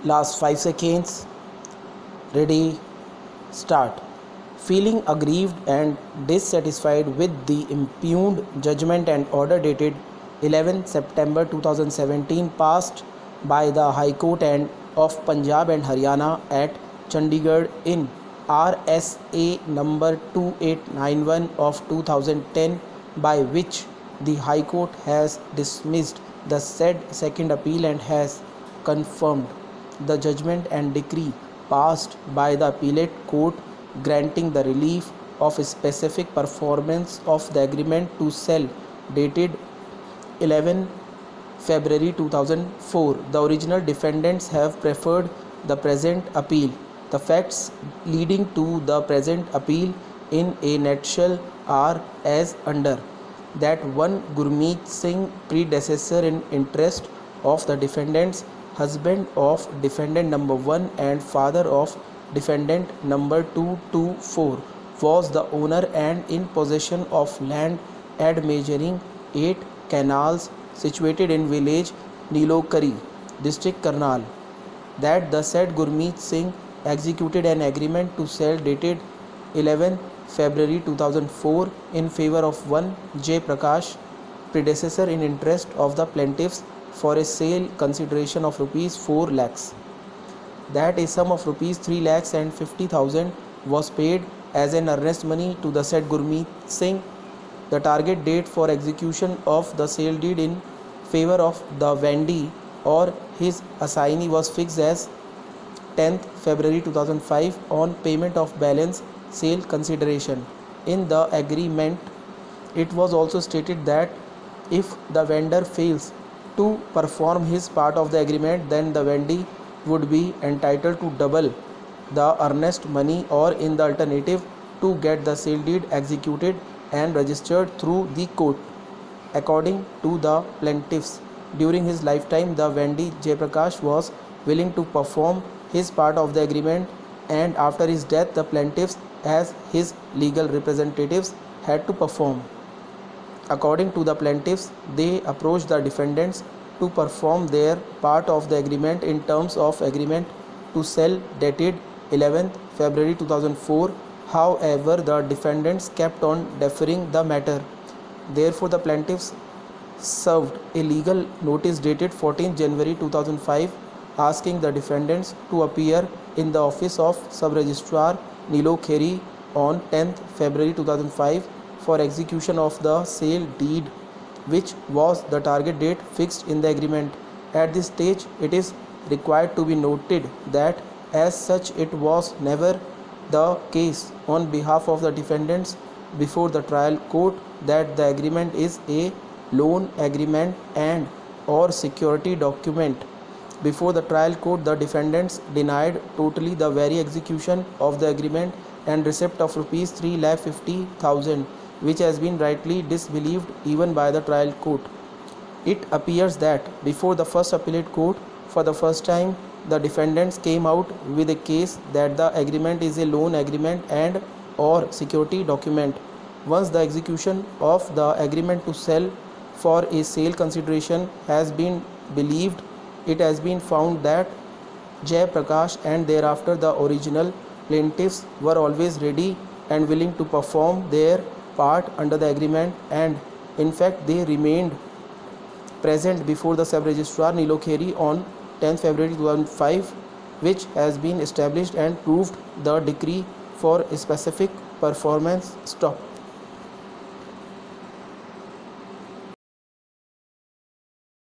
Last 5 seconds. Ready, start. Feeling aggrieved and dissatisfied with the impugned judgment and order dated 11 September 2017 passed by the High Court of Punjab and Haryana at Chandigarh in RSA number 2891 of 2010, by which the High Court has dismissed the said second appeal and has confirmed the judgment and decree passed by the appellate court granting the relief of specific performance of the agreement to sell dated 11 February 2004. The original defendants have preferred the present appeal. The facts leading to the present appeal in a nutshell are as under: that one, Gurmeet Singh, predecessor in interest of the defendants, husband of defendant number 1 and father of defendant number 224, was the owner and in possession of land measuring 8 canals situated in village Nilokari, district Karnal. That the said Gurmeet Singh executed an agreement to sell dated 11 February 2004 in favor of one J. Prakash, predecessor in interest of the plaintiffs, for a sale consideration of rupees 4 lakhs. That a sum of rupees 3 lakhs and 50,000 was paid as an earnest money to the said Gurmeet Singh. The target date for execution of the sale deed in favor of the vendee or his assignee was fixed as 10th February 2005 on payment of balance sale consideration. In the agreement, it was also stated that if the vendor fails to perform his part of the agreement, then the vendee would be entitled to double the earnest money, or in the alternative, to get the sale deed executed and registered through the court. According to the plaintiffs, during his lifetime, the vendee Jayprakash was willing to perform his part of the agreement, and after his death, the plaintiffs, as his legal representatives, had to perform. According to the plaintiffs, they approached the defendants to perform their part of the agreement in terms of agreement to sell dated 11th February 2004. However, the defendants kept on deferring the matter. Therefore, the plaintiffs served a legal notice dated 14th January 2005 asking the defendants to appear in the office of Sub-Registrar Nilokheri on 10th February 2005 for execution of the sale deed, which was the target date fixed in the agreement. At this stage, it is required to be noted that as such it was never the case on behalf of the defendants before the trial court that the agreement is a loan agreement and or security document. Before the trial court, the defendants denied totally the very execution of the agreement and receipt of rupees 3,50,000, which has been rightly disbelieved even by the trial court. It appears that before the first appellate court, for the first time, the defendants came out with a case that the agreement is a loan agreement and or security document. Once the execution of the agreement to sell for a sale consideration has been believed, it has been found that Jay Prakash and thereafter the original plaintiffs were always ready and willing to perform their part under the agreement, and in fact they remained present before the Sub-Registrar Nilokheri on 10th February 2005, which has been established and proved the decree for a specific performance stop.